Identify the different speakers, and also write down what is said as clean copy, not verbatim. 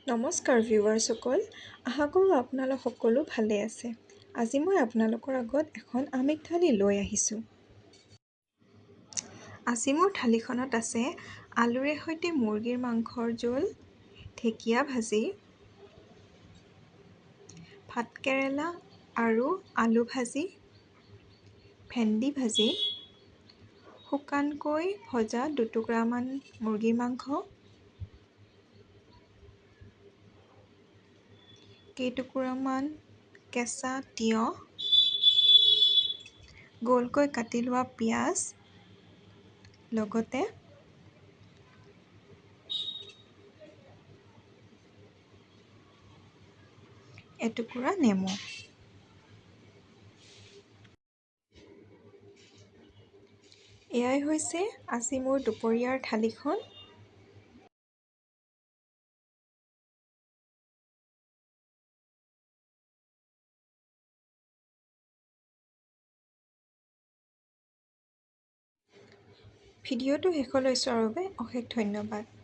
Speaker 1: নমস্কাৰ ভিউৱাৰসকল, আশা কৰোঁ আপোনালোক সকলো ভালে আছে। আজি মই আপোনালোকৰ আগত এখন আমিষ থালি লৈ আহিছোঁ। আজি মোৰ থালিখনত আছে আলুৰে সৈতে মুৰ্গীৰ মাংসৰ জোল, ঢেকীয়া ভাজি, ভাতকেৰেলা আৰু আলু ভাজি, ভেন্দি ভাজি, শুকানকৈ ভজা দুটুকুৰামান মুৰ্গীৰ মাংস, কেইটুকুৰামান কেঁচা তিয়ঁহ, গোলকৈ কাটি লোৱা পিঁয়াজ, লগতে এটুকুৰা নেমু। এয়াই হৈছে আজি মোৰ দুপৰীয়াৰ থালিখন। ভিডিঅ'টো শেষলৈ চোৱাৰ বাবে অশেষ ধন্যবাদ।